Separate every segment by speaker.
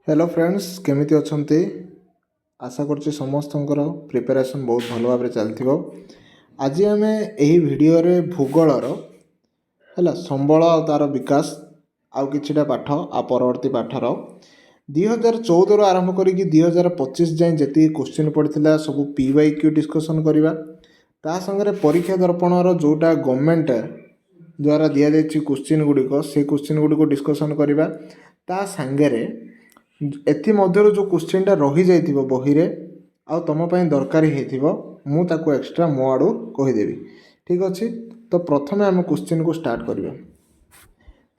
Speaker 1: Hello friends केमिति अछंती आशा करछि समस्तंकर preparation बहुत भल भाव चलथिबो। आज आम यही वीडियो रे भूगोलर है संबल आ तार विकास आउ किछिटा पाठ आ परवर्ती पाठर 2014 आरंभ करिक 2025 जाए जी क्वेश्चन पड़ता सब PYQ डिस्कसन करवा ता संगे परीक्षा दर्पणर जोटा गवर्नमेंट द्वारा दि जाए क्वेश्चन गुड़िक से क्वेश्चन गुड़िक डिस्कसन करवा ता सांगे एथिमध्यरु जो क्वेश्चनटा रही जाइथिबो बहिरे आ तुम दरकारी होइथिबो मु ताको एक्स्ट्रा मो आडू कहीदेवी। ठीक अच्छे तो प्रथमे आम क्वेश्चन को स्टार्ट करिया।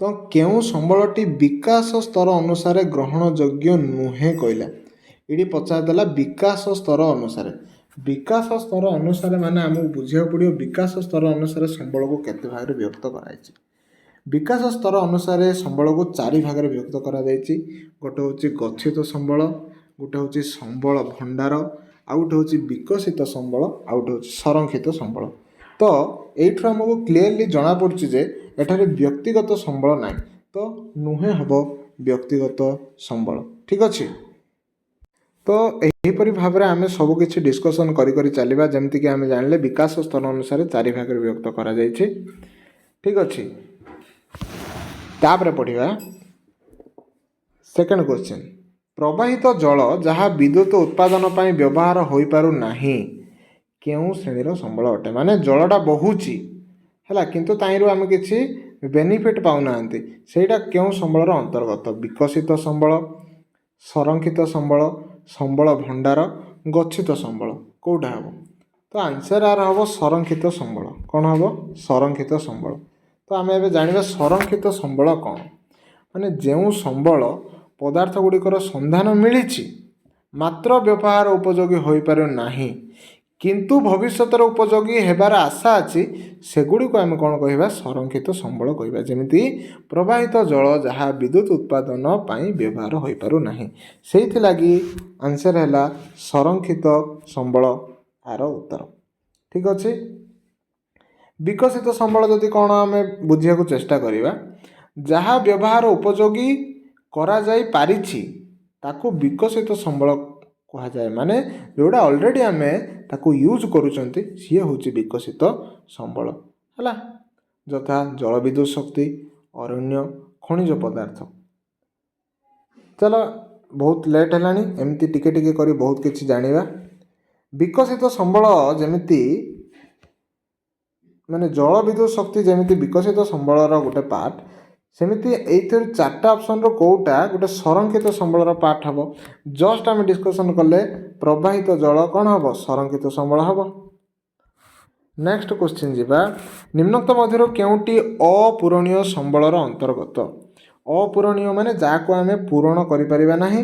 Speaker 1: तो केउ संबलटी विकास स्तर अनुसार ग्रहणयोग्य नुहे कहला ये पचारदेला विकास स्तर अनुसार। विकास स्तर अनुसार माने आमको बुझा पड़ो विकास स्तर अनुसार संबल को केते भाग विभक्त कराई। विकास स्तर अनुसार संबल को चारि भाग विभक्त करा जायछि। गोटे हूँ गच्छित संबल, गोटे हूँ संबल भंडार, आउ गोटे हूँ विकसित संबल, आउ गोटे हूँ संरक्षित संबल। तो यू आमको क्लीयरली जना पड़ुछि जे एठारे व्यक्तिगत संबल ना तो नुहे हम व्यक्तिगत संबल। ठीक अच्छे तो यहीपरि भाव में आम सबकि डिस्कसन करा जमीक आम जानिले विकास स्तर अनुसार चारि भाग विभक्त करा जायछि। ठीक अच्छे तापर पढ़िया सेकेंड क्वेश्चन प्रवाहित जल जहाँ विद्युत उत्पादन पर व्यवहार हो पारु नाही केउ श्रेणीर संबल अटे। माने जलटा बहुची है किंतु ताइरु आम किछि बेनिफिट पाउना सेटा केउ संबलर अंतर्गत विकसित संबल, संरक्षित संबल, संबल भंडार, गच्छित संबल कौटा हम। तो आंसर आर हम संरक्षित संबल। कौन हम संरक्षित संबल। तो आम ए जाना संरक्षित संबल कौन माने जो संबल पदार्थ गुड़िकर संधान मिली मात्र व्यवहार उपयोगी हो पार नाही किंतु भविष्य उपयोगी हेबार आशा अच्छी सेगुड़िक आम कौन कह संरक्षित संबल कह जमी प्रवाहित जल जहाँ विद्युत उत्पादन पर व्यवहार हो पार नाही से लगी आंसर है संरक्षित संबल आर उत्तर। ठीक अच्छे विकसित संबल जदि कौन आम बुझा चेष्टा करवा जहाँ व्यवहार उपयोगी करा जाई पारिछि ताकू विकसित संबल कहा जाए। माने जोड़ा ऑलरेडी आम ताकू यूज करूचंती सी हूँ विकसित संबल है यथा जल विद्युत शक्ति, अरण्य, खनिज पदार्थ। चलो बहुत लेट है एमती टिके टिके करी बहुत किछि जानिबा। विकसित संबल जमिति माने जल विद्युत शक्ति जमिति विकसित संबलर गोटे पार्ट सेमिति एथर चार्टा ऑप्शन रो कोटा गोटे संरक्षित संबलर पार्ट हम। जस्ट आम डिस्कसन कले प्रवाहित जल कौन हम संरक्षित संबल हम। नेक्स्ट क्वेश्चन जीवा निम्नोक्त मध्य केउटी अपूरणीय संबलर अंतर्गत। अपूरणीय माने जाको आम पूरण करि परिबा नाही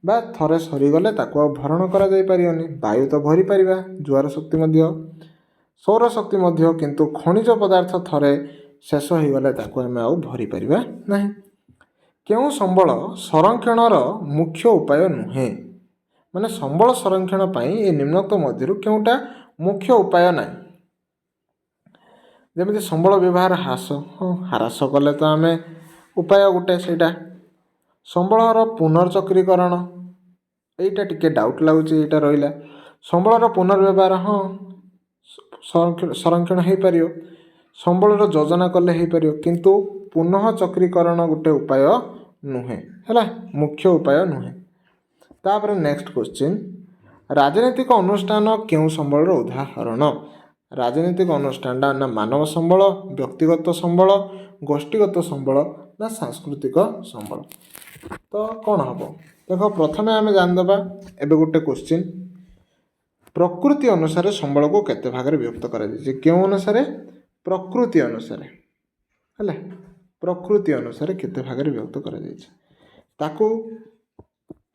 Speaker 1: बा थरे सरीगले ताको भरण करा जाई परियोनी। वायु तो भरी परिबा ज्वार शक्ति मध्य सौर शक्ति मध्य किंतु खनिज पदार्थ थरे शेष हो गले ताको आम आउ भरी परिबा नाही। केउ संबल संरक्षणर मुख्य उपाय नुहे माने संबल संरक्षण पाई ए निम्नोक्त मध्य केउटा मुख्य उपाय नाही। जमिति संबल व्यवहार ह्रास कले तो आम उपाय गोटे सेटा संबलर पुनर्चक्रीकरण एटा टिके डाउट लगुच एटा रहिला। संबलर पुनर्व्यवहार हाँ संरक्षण हो पार संबलर योजना कले हो पार किंतु पुनः चक्रीकरण गोटे उपाय नुहे है मुख्य उपाय नुहे। तापर नेक्स्ट क्वेश्चन राजनीतिक अनुष्ठान केउ संबलर उदाहरण। राजनीतिक अनुष्ठान ना मानव संबल, व्यक्तिगत संबल, गोष्ठीगत संबल ना सांस्कृतिक संबल। तो कौन हम देख प्रथमे आम जानिदबा एबे गोटे क्वेश्चन प्रकृति अनुसार संबल को केते भाग विभक्त करा जाय केउ अनुसार प्रकृति अनुसार है प्रकृति अनुसार केते भाग विभक्त करा जाय ताकू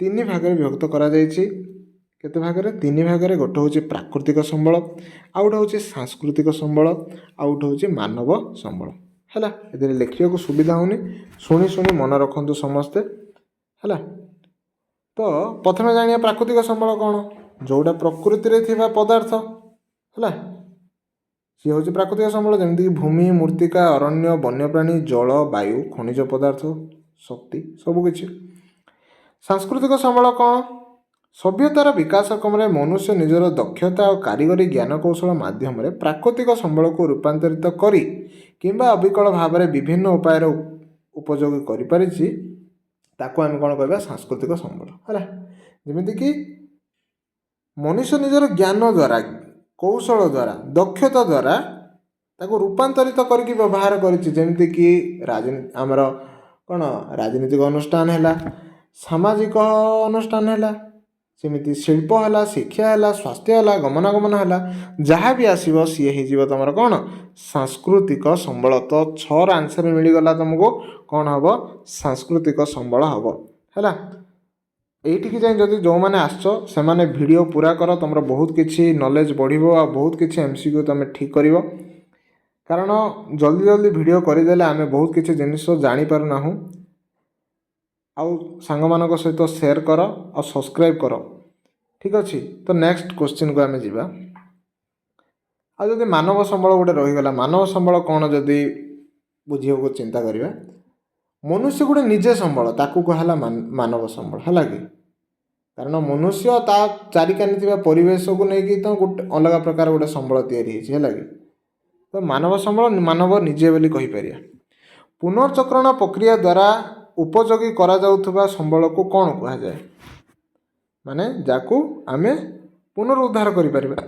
Speaker 1: तीन भाग विभक्त करा जाय केते भाग तीन भाग गोटे हूँ प्राकृतिक संबल आउ गोटे हूँ सांस्कृतिक संबल आउ गोटे हूँ मानव संबल है ए लिखा को सुविधा होनी शुणी शुणी मन रखु समस्ते है। तो प्रथम जानिया प्राकृतिक संबल कौन जोड़ा प्रकृति रे थिबा पदार्थ है सी हूँ प्राकृतिक संबल जमीक भूमि, मूर्तिका, अरण्य, वन्यप्राणी, जल, वायु, खनिज पदार्थ, शक्ति सबकि। ସାଂସ୍କୃତିକ ସମ୍ବଳ କ'ଣ? ସଭ୍ୟତାର ବିକାଶ କ୍ରମରେ ମନୁଷ୍ୟ ନିଜର ଦକ୍ଷତା ଓ କାରିଗରୀ ଜ୍ଞାନ କୌଶଳ ମାଧ୍ୟମରେ ପ୍ରାକୃତିକ ସମ୍ବଳକୁ ରୂପାନ୍ତରିତ କରି କିମ୍ବା ଅବିକଳ ଭାବରେ ବିଭିନ୍ନ ଉପାୟରେ ଉପଯୋଗୀ କରିପାରିଛି, ତାକୁ ଆମେ କ'ଣ କହିବା? ସାଂସ୍କୃତିକ ସମ୍ବଳ। ହେଲା, ଯେମିତିକି ମନୁଷ୍ୟ ନିଜର ଜ୍ଞାନ ଦ୍ୱାରା, କୌଶଳ ଦ୍ୱାରା, ଦକ୍ଷତା ଦ୍ୱାରା ତାକୁ ରୂପାନ୍ତରିତ କରିକି ବ୍ୟବହାର କରିଛି। ଯେମିତିକି ଆମର କ'ଣ ରାଜନୈତିକ ଅନୁଷ୍ଠାନ ହେଲା, ସାମାଜିକ ଅନୁଷ୍ଠାନ ହେଲା, ସେମିତି ଶିଳ୍ପ ହେଲା, ଶିକ୍ଷା ହେଲା, ସ୍ୱାସ୍ଥ୍ୟ ହେଲା, ଗମନାଗମନ ହେଲା, ଯାହା ବି ଆସିବ ସିଏ ହେଇଯିବ ତୁମର କ'ଣ? ସାଂସ୍କୃତିକ ସମ୍ବଳ। ତ 6ର ଆନ୍ସର ମିଳିଗଲା ତୁମକୁ, କ'ଣ ହେବ? ସାଂସ୍କୃତିକ ସମ୍ବଳ ହେବ। ହେଲା, ଏଇଠିକି ଯାଇ ଯଦି ଯେଉଁମାନେ ଆସିଛ ସେମାନେ ଭିଡ଼ିଓ ପୁରା କର, ତୁମର ବହୁତ କିଛି ନଲେଜ ବଢ଼ିବ ଆଉ ବହୁତ କିଛି MCQ ତୁମେ ଠିକ୍ କରିବ। କାରଣ ଜଲ୍ଦି ଜଲ୍ଦି ଭିଡ଼ିଓ କରିଦେଲେ ଆମେ ବହୁତ କିଛି ଜିନିଷ ଜାଣିପାରୁନାହୁଁ। ଆଉ ସାଙ୍ଗମାନଙ୍କ ସହିତ ସେୟାର କର ଆଉ ସବସ୍କ୍ରାଇବ୍ କର, ଠିକ୍ ଅଛି। ତ ନେକ୍ସଟ କ୍ୱେଶ୍ଚିନ୍କୁ ଆମେ ଯିବା। ଆଉ ଯଦି ମାନବ ସମ୍ବଳ ଗୋଟେ ରହିଗଲା, ମାନବ ସମ୍ବଳ କ'ଣ ଯଦି ବୁଝିବାକୁ ଚିନ୍ତା କରିବା, ମନୁଷ୍ୟ ଗୋଟେ ନିଜେ ସମ୍ବଳ, ତାକୁ କୁହାହେଲା ମାନବ ସମ୍ବଳ। ହେଲା କି, କାରଣ ମନୁଷ୍ୟ ତା ଚାରିକାନି ଥିବା ପରିବେଶକୁ ନେଇକି ତ ଗୋଟେ ଅଲଗା ପ୍ରକାର ଗୋଟେ ସମ୍ବଳ ତିଆରି ହେଇଛି। ହେଲା କି, ତ ମାନବ ସମ୍ବଳ ମାନବ ନିଜେ ବୋଲି କହିପାରିବା। ପୁନର୍ଚକ୍ରଣ ପ୍ରକ୍ରିୟା ଦ୍ୱାରା ଉପଯୋଗୀ କରାଯାଉଥିବା ସମ୍ବଳକୁ କ'ଣ କୁହାଯାଏ? ମାନେ ଯାକୁ ଆମେ ପୁନରୁଦ୍ଧାର କରିପାରିବା,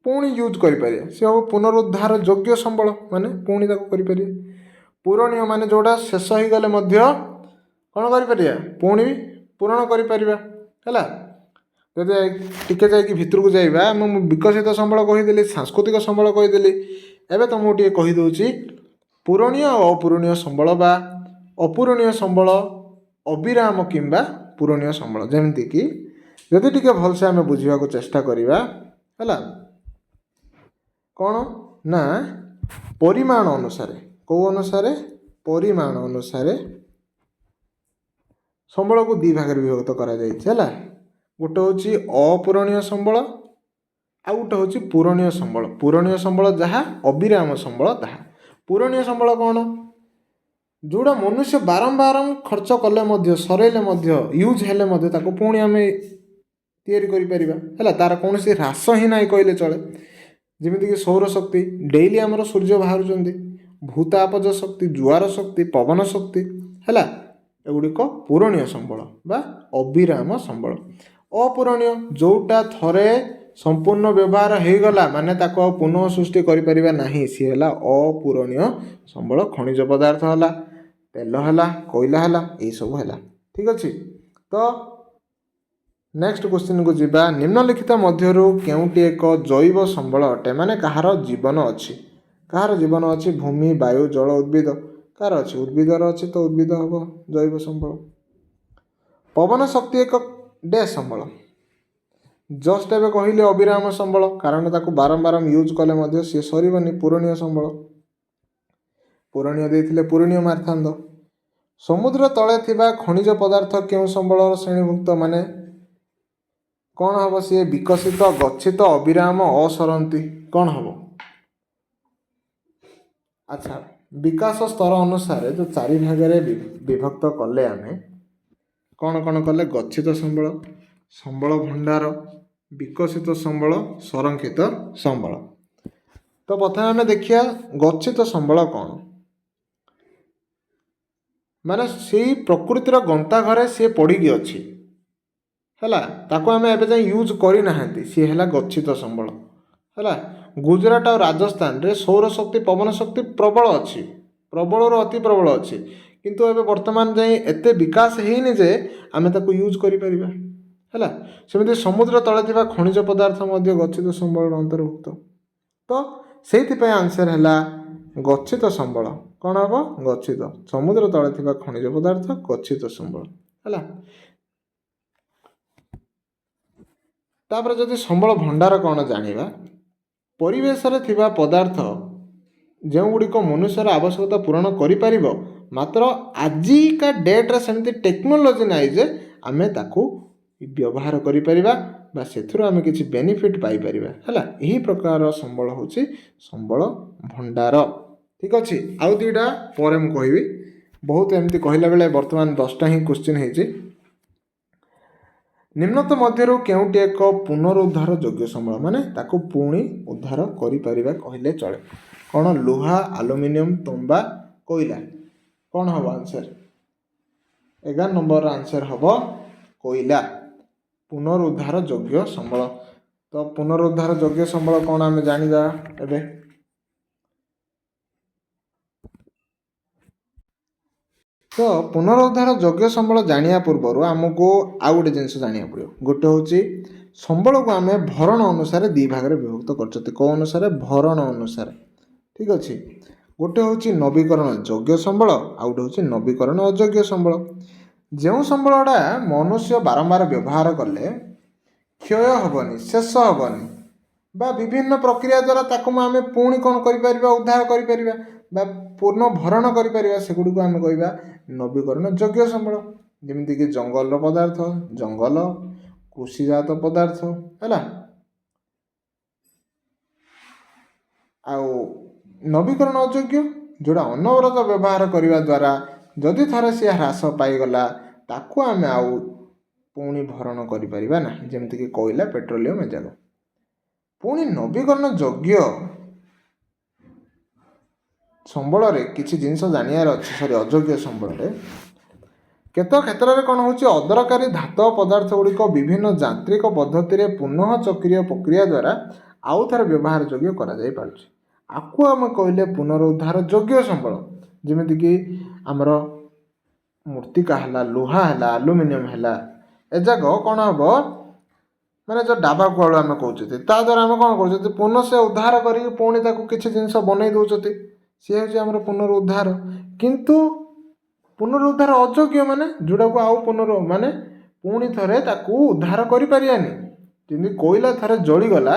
Speaker 1: ପୁଣି ୟୁଜ୍ କରିପାରିବା, ସେ ହେବ ପୁନରୁଦ୍ଧାର ଯୋଗ୍ୟ ସମ୍ବଳ, ମାନେ ପୁଣି ତାକୁ କରିପାରିବା। ପୂରଣୀୟ ମାନେ ଯେଉଁଟା ଶେଷ ହୋଇଗଲେ ମଧ୍ୟ କ'ଣ କରିପାରିବା? ପୁଣି ପୂରଣ କରିପାରିବା। ହେଲା, ଯଦି ଟିକେ ଯାଇକି ଭିତରକୁ ଯାଇବା, ମୁଁ ବିକଶିତ ସମ୍ବଳ କହିଦେଲି, ସାଂସ୍କୃତିକ ସମ୍ବଳ କହିଦେଲି। ଏବେ ତୁମକୁ ଟିକେ କହିଦେଉଛି ପୂରଣୀୟ ଆଉ ଅପୂରଣୀୟ ସମ୍ବଳ ବା ଅପୂରଣୀୟ ସମ୍ବଳ, ଅବିରାମ କିମ୍ବା ପୂରଣୀୟ ସମ୍ବଳ। ଯେମିତିକି ଯଦି ଟିକେ ଭଲସେ ଆମେ ବୁଝିବାକୁ ଚେଷ୍ଟା କରିବା, ହେଲା, କ'ଣ ନା ପରିମାଣ ଅନୁସାରେ, କେଉଁ ଅନୁସାରେ? ପରିମାଣ ଅନୁସାରେ ସମ୍ବଳକୁ ଦୁଇ ଭାଗରେ ବିଭକ୍ତ କରାଯାଇଛି। ହେଲା, ଗୋଟେ ହେଉଛି ଅପୂରଣୀୟ ସମ୍ବଳ, ଆଉ ଗୋଟେ ହେଉଛି ପୂରଣୀୟ ସମ୍ବଳ। ପୂରଣୀୟ ସମ୍ବଳ ଯାହା, ଅବିରାମ ସମ୍ବଳ ତାହା। ପୂରଣୀୟ ସମ୍ବଳ କ'ଣ? ଯେଉଁଟା ମନୁଷ୍ୟ ବାରମ୍ବାର ଖର୍ଚ୍ଚ କଲେ ମଧ୍ୟ, ସରେଇଲେ ମଧ୍ୟ, ୟୁଜ୍ ହେଲେ ମଧ୍ୟ ତାକୁ ପୁଣି ଆମେ ତିଆରି କରିପାରିବା। ହେଲା, ତା'ର କୌଣସି ହ୍ରାସ ହିଁ ନାହିଁ କହିଲେ ଚଳେ। ଯେମିତିକି ସୌରଶକ୍ତି, ଡେଇଲି ଆମର ସୂର୍ଯ୍ୟ ବାହାରୁଛନ୍ତି, ଭୂତାପଜ ଶକ୍ତି, ଜୁଆର ଶକ୍ତି, ପବନ ଶକ୍ତି। ହେଲା, ଏଗୁଡ଼ିକ ପୂରଣୀୟ ସମ୍ବଳ ବା ଅବିରାମ ସମ୍ବଳ। ଅପୂରଣୀୟ, ଯେଉଁଟା ଥରେ ସମ୍ପୂର୍ଣ୍ଣ ବ୍ୟବହାର ହୋଇଗଲା ମାନେ ତାକୁ ଆଉ ପୁନଃ ସୃଷ୍ଟି କରିପାରିବା ନାହିଁ, ସିଏ ହେଲା ଅପୂରଣୀୟ ସମ୍ବଳ। ଖଣିଜ ପଦାର୍ଥ ହେଲା, ତେଲ ହେଲା, କୋଇଲା ହେଲା, ଏଇସବୁ ହେଲା। ଠିକ୍ ଅଛି। ତ ନେକ୍ସଟ କ୍ୱେଶ୍ଚିନ୍କୁ ଯିବା। ନିମ୍ନଲିଖିତ ମଧ୍ୟରୁ କେଉଁଟି ଏକ ଜୈବ ସମ୍ବଳ ଅଟେ? ମାନେ କାହାର ଜୀବନ ଅଛି? କାହାର ଜୀବନ ଅଛି? ଭୂମି, ବାୟୁ, ଜଳ, ଉଦ୍ଭିଦ। କାହାର ଅଛି? ଉଦ୍ଭିଦର ଅଛି, ତ ଉଦ୍ଭିଦ ହେବ ଜୈବ ସମ୍ବଳ। ପବନ ଶକ୍ତି ଏକ ଡ୍ୟାସ୍ ସମ୍ବଳ। ଜଷ୍ଟ ଏବେ କହିଲି ଅବିରାମ ସମ୍ବଳ, କାରଣ ତାକୁ ବାରମ୍ବାର ୟୁଜ୍ କଲେ ମଧ୍ୟ ସିଏ ସରିବନି, ପୂରଣୀୟ ସମ୍ବଳ। ପୂରଣୀୟ ଦେଇଥିଲେ ପୂରଣୀୟ ମାରିଥାନ୍ତ। ସମୁଦ୍ର ତଳେ ଥିବା ଖଣିଜ ପଦାର୍ଥ କେଉଁ ସମ୍ବଳର ଶ୍ରେଣୀଭୁକ୍ତ? ମାନେ କ'ଣ ହେବ? ସିଏ ବିକଶିତ, ଗଚ୍ଛିତ, ଅବିରାମ, ଅସରନ୍ତି, କ'ଣ ହେବ? ଆଚ୍ଛା, ବିକାଶ ସ୍ତର ଅନୁସାରେ ଯେଉଁ 4 ଭାଗରେ ବିଭକ୍ତ କଲେ ଆମେ, କ'ଣ କ'ଣ କଲେ? ଗଚ୍ଛିତ ସମ୍ବଳ, ସମ୍ବଳ ଭଣ୍ଡାର, ବିକଶିତ ସମ୍ବଳ, ସଂରକ୍ଷିତ ସମ୍ବଳ। ତ ପ୍ରଥମେ ଆମେ ଦେଖିବା ଗଚ୍ଛିତ ସମ୍ବଳ କ'ଣ। ମାନେ ସେଇ ପ୍ରକୃତିର ଗନ୍ତାଘରେ ସିଏ ପଡ଼ିକି ଅଛି। ହେଲା, ତାକୁ ଆମେ ଏବେ ଯାଇ ୟୁଜ୍ କରିନାହାନ୍ତି, ସିଏ ହେଲା ଗଚ୍ଛିତ ସମ୍ବଳ। ହେଲା, ଗୁଜରାଟ ଆଉ ରାଜସ୍ଥାନରେ ସୌରଶକ୍ତି, ପବନ ଶକ୍ତି ପ୍ରବଳ ଅଛି, ପ୍ରବଳରୁ ଅତି ପ୍ରବଳ ଅଛି, କିନ୍ତୁ ଏବେ ବର୍ତ୍ତମାନ ଯାଇ ଏତେ ବିକାଶ ହେଇନି ଯେ ଆମେ ତାକୁ ୟୁଜ୍ କରିପାରିବା। ହେଲା, ସେମିତି ସମୁଦ୍ର ତଳେ ଥିବା ଖଣିଜ ପଦାର୍ଥ ମଧ୍ୟ ଗଚ୍ଛିତ ସମ୍ବଳର ଅନ୍ତର୍ଭୁକ୍ତ। ତ ସେଇଥିପାଇଁ ଆନ୍ସର ହେଲା ଗଚ୍ଛିତ ସମ୍ବଳ। କ'ଣ ହେବ? ଗଚ୍ଛିତ। ସମୁଦ୍ର ତଳେ ଥିବା ଖଣିଜ ପଦାର୍ଥ ଗଚ୍ଛିତ ସମ୍ବଳ। ହେଲା, ତାପରେ ଯଦି ସମ୍ବଳ ଭଣ୍ଡାର କ'ଣ ଜାଣିବା, ପରିବେଶରେ ଥିବା ପଦାର୍ଥ ଯେଉଁଗୁଡ଼ିକ ମନୁଷ୍ୟର ଆବଶ୍ୟକତା ପୂରଣ କରିପାରିବ, ମାତ୍ର ଆଜିକା ଡେଟ୍ରେ ସେମିତି ଟେକ୍ନୋଲୋଜି ନାହିଁ ଯେ ଆମେ ତାକୁ ବ୍ୟବହାର କରିପାରିବା ବା ସେଥିରୁ ଆମେ କିଛି ବେନିଫିଟ୍ ପାଇପାରିବା। ହେଲା, ଏହି ପ୍ରକାରର ସମ୍ବଳ ହେଉଛି ସମ୍ବଳ ଭଣ୍ଡାର। ଠିକ୍ ଅଛି। ଆଉ ଦୁଇଟା ପରେ ମୁଁ କହିବି। ବହୁତ ଏମିତି କହିଲା ବେଳେ ବର୍ତ୍ତମାନ 10ଟା ହିଁ କ୍ୱେଶ୍ଚିନ୍ ହେଇଛି। ନିମ୍ନତ ମଧ୍ୟରୁ କେଉଁଟି ଏକ ପୁନରୁଦ୍ଧାର ଯୋଗ୍ୟ ସମ୍ବଳ, ମାନେ ତାକୁ ପୁଣି ଉଦ୍ଧାର କରିପାରିବା କହିଲେ ଚଳେ। କ'ଣ? ଲୁହା, ଆଲୁମିନିୟମ, ତମ୍ବା, କୋଇଲା। କ'ଣ ହେବ ଆନ୍ସର? 11 ନମ୍ବରର ଆନ୍ସର ହେବ କୋଇଲା, ପୁନରୁଦ୍ଧାର ଯୋଗ୍ୟ ସମ୍ବଳ। ତ ପୁନରୁଦ୍ଧାର ଯୋଗ୍ୟ ସମ୍ବଳ କ'ଣ ଆମେ ଜାଣିବା ଏବେ। ତ ପୁନରୁଦ୍ଧାର ଯୋଗ୍ୟ ସମ୍ବଳ ଜାଣିବା ପୂର୍ବରୁ ଆମକୁ ଆଉ ଗୋଟେ ଜିନିଷ ଜାଣିବାକୁ ପଡ଼ିବ। ଗୋଟେ ହେଉଛି ସମ୍ବଳକୁ ଆମେ ଭରଣ ଅନୁସାରେ ଦୁଇ ଭାଗରେ ବିଭକ୍ତ କରିଛନ୍ତି। କେଉଁ ଅନୁସାରେ? ଭରଣ ଅନୁସାରେ। ଠିକ୍ ଅଛି। ଗୋଟେ ହେଉଛି ନବୀକରଣ ଯୋଗ୍ୟ ସମ୍ବଳ, ଆଉ ଗୋଟେ ହେଉଛି ନବୀକରଣ ଅଯୋଗ୍ୟ ସମ୍ବଳ। ଯେଉଁ ସମ୍ବଳଟା ମନୁଷ୍ୟ ବାରମ୍ବାର ବ୍ୟବହାର କଲେ କ୍ଷୟ ହେବନି, ଶେଷ ହେବନି, ବା ବିଭିନ୍ନ ପ୍ରକ୍ରିୟା ଦ୍ୱାରା ତାକୁ ଆମେ ପୁଣି କ'ଣ କରିପାରିବା? ଉଦ୍ଧାର କରିପାରିବା ବା ପୂର୍ଣ୍ଣ ଭରଣ କରିପାରିବା, ସେଗୁଡ଼ିକୁ ଆମେ କହିବା ନବୀକରଣ ଯୋଗ୍ୟ ସମ୍ବଳ। ଯେମିତିକି ଜଙ୍ଗଲର ପଦାର୍ଥ, ଜଙ୍ଗଲ, କୃଷିଜାତ ପଦାର୍ଥ, ହେଲା। ଆଉ ନବୀକରଣ ଅଯୋଗ୍ୟ ଯେଉଁଟା ଅନବରତ ବ୍ୟବହାର କରିବା ଦ୍ୱାରା ଯଦି ଥରେ ସିଏ ହ୍ରାସ ପାଇଗଲା ତାକୁ ଆମେ ଆଉ ପୁଣି ଭରଣ କରିପାରିବା ନାହିଁ, ଯେମିତିକି କୋଇଲା, ପେଟ୍ରୋଲିୟମ ଏଯାକ। ପୁଣି ନବୀକରଣ ଯୋଗ୍ୟ ସମ୍ବଳରେ କିଛି ଜିନିଷ ଜାଣିବାର ଅଛି। ଅଯୋଗ୍ୟ ସମ୍ବଳରେ କେତେକ କ୍ଷେତ୍ରରେ କ'ଣ ହେଉଛି? ଅଦରକାରୀ ଧାତବ ପଦାର୍ଥ ଗୁଡ଼ିକ ବିଭିନ୍ନ ଯାନ୍ତ୍ରିକ ପଦ୍ଧତିରେ ପୁନଃ ଚକ୍ରୀୟ ପ୍ରକ୍ରିୟା ଦ୍ୱାରା ଆଉ ଥରେ ବ୍ୟବହାର ଯୋଗ୍ୟ କରାଯାଇପାରୁଛି। ଆକୁ ଆମେ କହିଲେ ପୁନରୁଦ୍ଧାର ଯୋଗ୍ୟ ସମ୍ବଳ। ଯେମିତିକି ଆମର ମୃତ୍ତିକା ହେଲା, ଲୁହା ହେଲା, ଆଲୁମିନିୟମ ହେଲା, ଏଯାକ କ'ଣ ହେବ? ମାନେ ଯେଉଁ ଡାବା କୁଆଳୁ ଆମେ କହୁଛନ୍ତି, ତା ଦ୍ୱାରା ଆମେ କ'ଣ କରୁଛନ୍ତି? ପୁନଃ ସେ ଉଦ୍ଧାର କରିକି ପୁଣି ତାକୁ କିଛି ଜିନିଷ ବନେଇ ଦେଉଛନ୍ତି। ସିଏ ହେଉଛି ଆମର ପୁନରୁଦ୍ଧାର। କିନ୍ତୁ ପୁନରୁଦ୍ଧାର ଅଯୋଗ୍ୟ ମାନେ ଯେଉଁଟାକୁ ଆଉ ମାନେ ପୁଣି ଥରେ ତାକୁ ଉଦ୍ଧାର କରିପାରିବାନି। ଯେମିତି କୋଇଲା ଥରେ ଜଳିଗଲା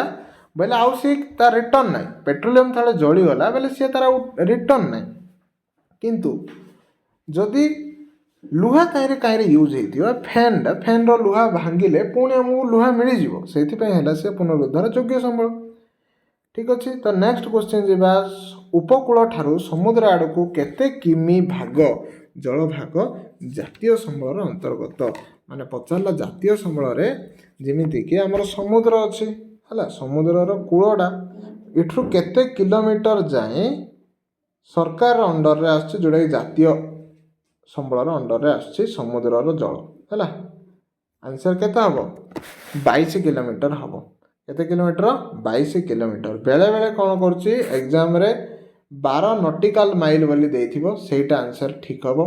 Speaker 1: ବୋଇଲେ ଆଉ ସିଏ ତା ରିଟର୍ନ ନାହିଁ। ପେଟ୍ରୋଲିୟମ ଥରେ ଜଳିଗଲା ବୋଇଲେ ସିଏ ତାର ଆଉ ରିଟର୍ନ ନାହିଁ। କିନ୍ତୁ ଯଦି ଲୁହା କାହିଁରେ ୟୁଜ୍ ହେଇଥିବ, ଫ୍ୟାନ୍ର ଲୁହା ଭାଙ୍ଗିଲେ ପୁଣି ଆମକୁ ଲୁହା ମିଳିଯିବ, ସେଇଥିପାଇଁ ହେଲା ସେ ପୁନରୁଦ୍ଧାର ଯୋଗ୍ୟ ସମ୍ବଳ। ଠିକ୍ ଅଛି। ତ ନେକ୍ସଟ କ୍ୱେଶ୍ଚିନ୍ ଯିବା। ଉପକୂଳ ଠାରୁ ସମୁଦ୍ର ଆଡ଼କୁ କେତେ କିମି ଭାଗ ଜଳଭାଗ ଜାତୀୟ ସମ୍ବଳର ଅନ୍ତର୍ଗତ? ମାନେ ପଚାରିଲା ଜାତୀୟ ସମ୍ବଳରେ ଯେମିତିକି ଆମର ସମୁଦ୍ର ଅଛି, ହେଲା। ସମୁଦ୍ରର କୂଳଟା ଏଠୁ କେତେ କିଲୋମିଟର ଯାଏଁ ସରକାରର ଅଣ୍ଡରରେ ଆସୁଛି, ଯେଉଁଟାକି ଜାତୀୟ ସମ୍ବଳର ଅଣ୍ଡରରେ ଆସୁଛି ସମୁଦ୍ରର ଜଳ, ହେଲା। ଆନ୍ସର କେତେ ହେବ? 22 କିଲୋମିଟର ହେବ। କେତେ କିଲୋମିଟର? 22 କିଲୋମିଟର। ବେଳେବେଳେ କ'ଣ କରୁଛି ଏକ୍ଜାମରେ 12 ନଟିକାଲ ମାଇଲ ବୋଲି ଦେଇଥିବ, ସେଇଟା ଆନ୍ସର ଠିକ୍ ହେବ।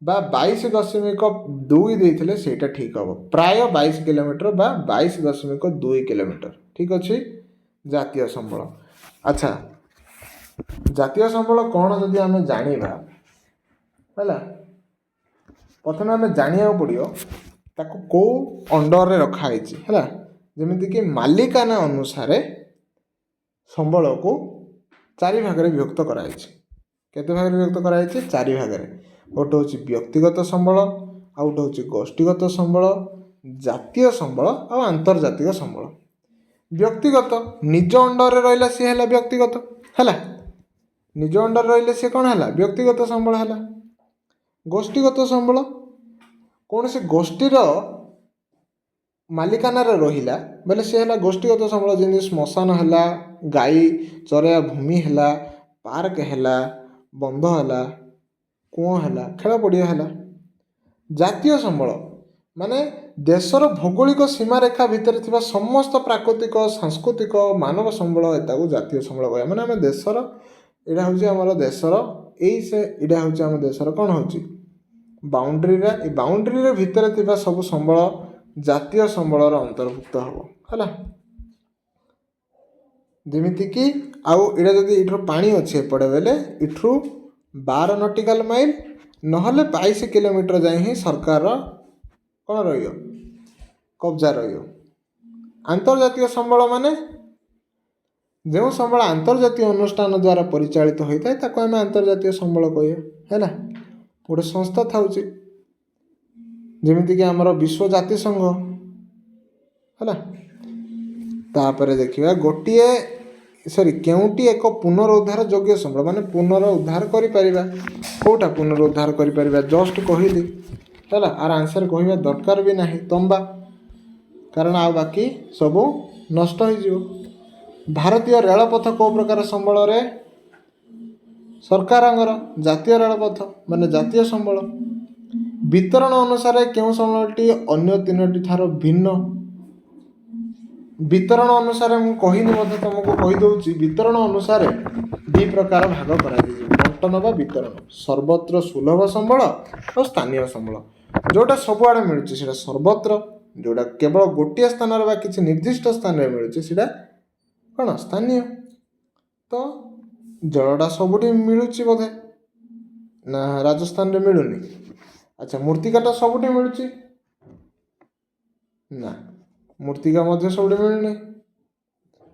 Speaker 1: ବା 22.2 ଦେଇଥିଲେ ସେଇଟା ଠିକ୍ ହେବ। ପ୍ରାୟ 22 କିଲୋମିଟର ବା 22.2 କିଲୋମିଟର। ଠିକ୍ ଅଛି। ଜାତୀୟ ସମ୍ବଳ। ଆଚ୍ଛା, ଜାତୀୟ ସମ୍ବଳ କ'ଣ ଯଦି ଆମେ ଜାଣିବା, ହେଲା, ପ୍ରଥମେ ଆମେ ଜାଣିବାକୁ ପଡ଼ିବ ତାକୁ କେଉଁ ଅଣ୍ଡରରେ ରଖାହେଇଛି, ହେଲା। ଯେମିତିକି ମାଲିକାନା ଅନୁସାରେ ସମ୍ବଳକୁ 4 ଭାଗରେ ବିଭକ୍ତ କରାଯାଇଛି। କେତେ ଭାଗରେ ବିଭକ୍ତ କରାଯାଇଛି? 4 ଭାଗରେ। ଗୋଟେ ହେଉଛି ବ୍ୟକ୍ତିଗତ ସମ୍ବଳ, ଆଉ ଗୋଟେ ହେଉଛି ଗୋଷ୍ଠୀଗତ ସମ୍ବଳ, ଜାତୀୟ ସମ୍ବଳ ଆଉ ଆନ୍ତର୍ଜାତିକ ସମ୍ବଳ। ବ୍ୟକ୍ତିଗତ ନିଜ ଅଣ୍ଡରରେ ରହିଲା ସିଏ ହେଲା ବ୍ୟକ୍ତିଗତ, ହେଲା। ନିଜ ଅଣ୍ଡରରେ ରହିଲେ ସିଏ କ'ଣ ହେଲା? ବ୍ୟକ୍ତିଗତ ସମ୍ବଳ ହେଲା। ଗୋଷ୍ଠୀଗତ ସମ୍ବଳ କୌଣସି ଗୋଷ୍ଠୀର ମାଲିକାନାରେ ରହିଲା ବୋଲେ ସିଏ ହେଲା ଗୋଷ୍ଠୀଗତ ସମ୍ବଳ। ଯେମିତି ଶ୍ମଶାନ ହେଲା, ଗାଈ ଚରେଇବା ଭୂମି ହେଲା, ପାର୍କ ହେଲା, ବନ୍ଧ ହେଲା, କୂଅ ହେଲା, ଖେଳ ପଡ଼ିଆ ହେଲା। ଜାତୀୟ ସମ୍ବଳ ମାନେ ଦେଶର ଭୌଗୋଳିକ ସୀମାରେଖା ଭିତରେ ଥିବା ସମସ୍ତ ପ୍ରାକୃତିକ, ସାଂସ୍କୃତିକ, ମାନବ ସମ୍ବଳ, ଏଟାକୁ ଜାତୀୟ ସମ୍ବଳ କହିବା। ମାନେ ଆମ ଦେଶର ଏଇଟା ହେଉଛି ଆମର ଦେଶର ଏଇଟା ହେଉଛି ଆମ ଦେଶର କ'ଣ ହେଉଛି ବାଉଣ୍ଡ୍ରିରେ, ଏଇ ବାଉଣ୍ଡ୍ରିରେ ଭିତରେ ଥିବା ସବୁ ସମ୍ବଳ ଜାତୀୟ ସମ୍ବଳର ଅନ୍ତର୍ଭୁକ୍ତ ହେବ, ହେଲା। ଯେମିତିକି ଆଉ ଏଇଟା ଯଦି ଏଇଠାରୁ ପାଣି ଅଛି ଏପଟେ ବେଲେ ଏଠୁ 12 ନଟିକାଲ ମାଇଲ ନହେଲେ 22 କିଲୋମିଟର ଯାଏ ହିଁ ସରକାରର କ'ଣ ରହିବ? କବ୍ଜା ରହିବ। ଆନ୍ତର୍ଜାତିକ ସମ୍ବଳ ମାନେ ଯେଉଁ ସମ୍ବଳ ଆନ୍ତର୍ଜାତୀୟ ଅନୁଷ୍ଠାନ ଦ୍ୱାରା ପରିଚାଳିତ ହୋଇଥାଏ ତାକୁ ଆମେ ଆନ୍ତର୍ଜାତୀୟ ସମ୍ବଳ କହିବା, ହେଲା। ଗୋଟେ ସଂସ୍ଥା ଥାଉଛି ଯେମିତିକି ଆମର ବିଶ୍ୱ ଜାତିସଂଘ, ହେଲା। ତାପରେ ଦେଖିବା କେଉଁଟି ଏକ ପୁନରୁଦ୍ଧାର ଯୋଗ୍ୟ ସମ୍ବଳ, ମାନେ ପୁନରୁଦ୍ଧାର କରିପାରିବା। କେଉଁଟା ପୁନରୁଦ୍ଧାର କରିପାରିବା? ଜଷ୍ଟ କହିଲି, ହେଲା। ଆର ଆନ୍ସର କହିବା ଦରକାର ବି ନାହିଁ। ତମ୍ବା କାରଣ ଆଉ ବାକି ସବୁ ନଷ୍ଟ ହୋଇଯିବ। ଭାରତୀୟ ରେଳପଥ କେଉଁ ପ୍ରକାର ସମ୍ବଳରେ? ସରକାରଙ୍କର ଜାତୀୟ ରେଳପଥ ମାନେ ଜାତୀୟ ସମ୍ବଳ। ବିତରଣ ଅନୁସାରେ କେଉଁ ସମ୍ବଳଟି ଅନ୍ୟ ତିନୋଟି ଠାରୁ ଭିନ୍ନ? ବିତରଣ ଅନୁସାରେ ମୁଁ କହିନି ମଧ୍ୟ ତୁମକୁ କହିଦେଉଛି। ବିତରଣ ଅନୁସାରେ ଦୁଇ ପ୍ରକାର ଭାଗ କରାଯାଇଛି, ବଣ୍ଟନ ବା ବିତରଣ। ସର୍ବତ୍ର ସୁଲଭ ସମ୍ବଳ ଆଉ ସ୍ଥାନୀୟ ସମ୍ବଳ। ଯେଉଁଟା ସବୁଆଡ଼େ ମିଳୁଛି ସେଇଟା ସର୍ବତ୍ର, ଯେଉଁଟା କେବଳ ଗୋଟିଏ ସ୍ଥାନରେ ବା କିଛି ନିର୍ଦ୍ଦିଷ୍ଟ ସ୍ଥାନରେ ମିଳୁଛି ସେଇଟା କ'ଣ? ସ୍ଥାନୀୟ। ତ ଜଳଟା ସବୁଠି ମିଳୁଛି ବୋଧେ ନା ରାଜସ୍ଥାନରେ ମିଳୁନି? ଆଚ୍ଛା, ମୂର୍ତ୍ତିକାଟା ସବୁଠି ମିଳୁଛି ନା, ମୂର୍ତ୍ତିକା ମଧ୍ୟ ସବୁଠି ମିଳୁନି।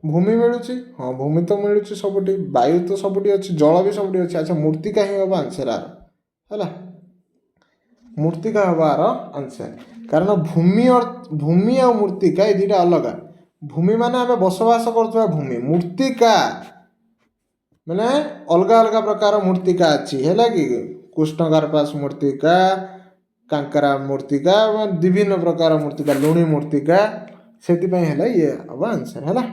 Speaker 1: ଭୂମି ମିଳୁଛି? ହଁ, ଭୂମି ତ ମିଳୁଛି ସବୁଠି, ବାୟୁ ତ ସବୁଠି ଅଛି, ଜଳ ବି ସବୁଠି ଅଛି। ଆଚ୍ଛା, ମୂର୍ତ୍ତିକା ହିଁ ହେବ ଆନ୍ସର୍ ଆର, ହେଲା। ମୂର୍ତ୍ତିକା ହେବ ଆର ଆନ୍ସର୍, କାରଣ ଭୂମି ଆଉ ମୂର୍ତ୍ତିକା ଏ ଦୁଇଟା ଅଲଗା। ଭୂମି ମାନେ ଆମେ ବସବାସ କରୁଥିବା ଭୂମି, ମୂର୍ତ୍ତିକା ମାନେ ଅଲଗା ଅଲଗା ପ୍ରକାର ମୂର୍ତ୍ତିକା ଅଛି, ହେଲା କି? କୃଷ୍ଣକାର୍ପାସ ମୂର୍ତ୍ତିକା, କାଙ୍କରା ମୂର୍ତ୍ତିକା, ବିଭିନ୍ନ ପ୍ରକାର ମୂର୍ତ୍ତିକା, ଲୁଣି ମୂର୍ତ୍ତିକା। ସେଥିପାଇଁ ହେଲା ଇଏ ହେବ ଆନ୍ସର୍, ହେଲା।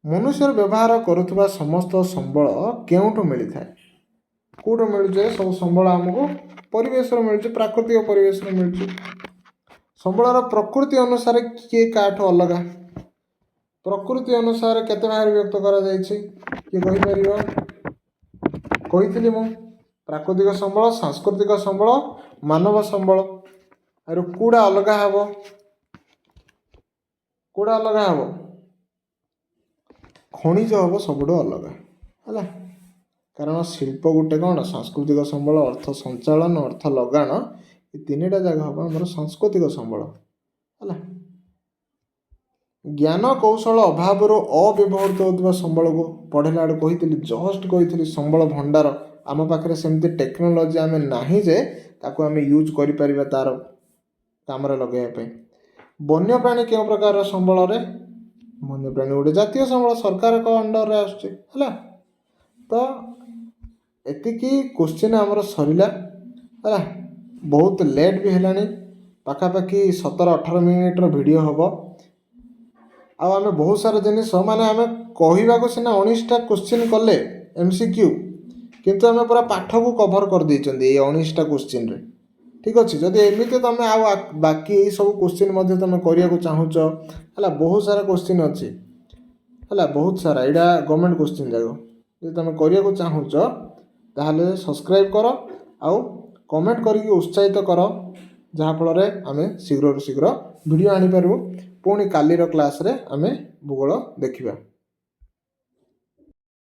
Speaker 1: ମନୁଷ୍ୟର ବ୍ୟବହାର କରୁଥିବା ସମସ୍ତ ସମ୍ବଳ କେଉଁଠୁ ମିଳିଥାଏ? କେଉଁଠୁ ମିଳୁଛି? ସବୁ ସମ୍ବଳ ଆମକୁ ପରିବେଶରୁ ମିଳୁଛି, ପ୍ରାକୃତିକ ପରିବେଶରୁ ମିଳୁଛି। ସମ୍ବଳର ପ୍ରକୃତି ଅନୁସାରେ କିଏ କାହାଠୁ ଅଲଗା? ପ୍ରକୃତି ଅନୁସାରେ କେତେ ଭାଗରେ ବିଭକ୍ତ କରାଯାଇଛି? କିଏ କହିପାରିବ? କହିଥିଲି ମୁଁ, ପ୍ରାକୃତିକ ସମ୍ବଳ, ସାଂସ୍କୃତିକ ସମ୍ବଳ, ମାନବ ସମ୍ବଳ। ଆଉ କେଉଁଟା ଅଲଗା ହେବ? କେଉଁଟା ଅଲଗା ହେବ? ଖଣିଜ ହେବ ସବୁଠୁ ଅଲଗା, ହେଲା। କାରଣ ଶିଳ୍ପ ଗୋଟେ କ'ଣ? ସାଂସ୍କୃତିକ ସମ୍ବଳ, ଅର୍ଥ ସଞ୍ଚାଳନ, ଅର୍ଥ ଲଗାଣ, ଏ ତିନିଟା ଜାଗା ହେବ ଆମର ସାଂସ୍କୃତିକ ସମ୍ବଳ, ହେଲା। ଜ୍ଞାନ କୌଶଳ ଅଭାବରୁ ଅବ୍ୟବହୃତ ହେଉଥିବା ସମ୍ବଳକୁ ପଢ଼ିଲା ବେଳକୁ କହିଥିଲି, ଜଷ୍ଟ କହିଥିଲି ସମ୍ବଳ ଭଣ୍ଡାର। ଆମ ପାଖରେ ସେମିତି ଟେକ୍ନୋଲୋଜି ଆମେ ନାହିଁ ଯେ ତାକୁ ଆମେ ୟୁଜ୍ କରିପାରିବା ତା'ର କାମରେ ଲଗାଇବା ପାଇଁ। ବନ୍ୟପ୍ରାଣୀ କେଉଁ ପ୍ରକାର ସମ୍ବଳରେ? ବନ୍ୟପ୍ରାଣୀ ଗୋଟେ ଜାତୀୟ ସମ୍ବଳ, ସରକାରଙ୍କ ଅଣ୍ଡରରେ ଆସୁଛି, ହେଲା। ତ ଏତିକି କୋଶ୍ଚିନ୍ ଆମର ସରିଲା, ହେଲା। ବହୁତ ଲେଟ୍ ବି ହେଲାଣି, ପାଖାପାଖି 17-18 ମିନିଟ୍ର ଭିଡ଼ିଓ ହେବ। ଆଉ ଆମେ ବହୁତ ସାରା ଜିନିଷ ମାନେ ଆମେ କହିବାକୁ ସିନା 19ଟା କୋଶ୍ଚିନ୍ କଲେ MCQ, କିନ୍ତୁ ଆମେ ପୁରା ପାଠକୁ କଭର୍ କରିଦେଇଛନ୍ତି ଏଇ 19ଟା କୋଶ୍ଚିନ୍ରେ। ଠିକ୍ ଅଛି, ଯଦି ଏମିତି ତୁମେ ଆଉ ବାକି ଏଇସବୁ କୋଶ୍ଚିନ୍ ମଧ୍ୟ ତୁମେ କରିବାକୁ ଚାହୁଁଛ, ହେଲା, ବହୁତ ସାରା କୋଶ୍ଚିନ୍ ଅଛି, ହେଲା, ବହୁତ ସାରା, ଏଇଟା ଗଭର୍ଣ୍ଣମେଣ୍ଟ କୋଶ୍ଚିନ୍ ଯାକ। ଯଦି ତୁମେ କରିବାକୁ ଚାହୁଁଛ ତାହେଲେ ସବସ୍କ୍ରାଇବ୍ କର ଆଉ କମେଣ୍ଟ କରିକି ଉତ୍ସାହିତ କର, ଯାହାଫଳରେ ଆମେ ଶୀଘ୍ରରୁ ଶୀଘ୍ର ଭିଡ଼ିଓ ଆଣିପାରିବୁ। ପୁଣି କାଲିର କ୍ଲାସ୍ରେ ଆମେ ଭୂଗୋଳ ଦେଖିବା।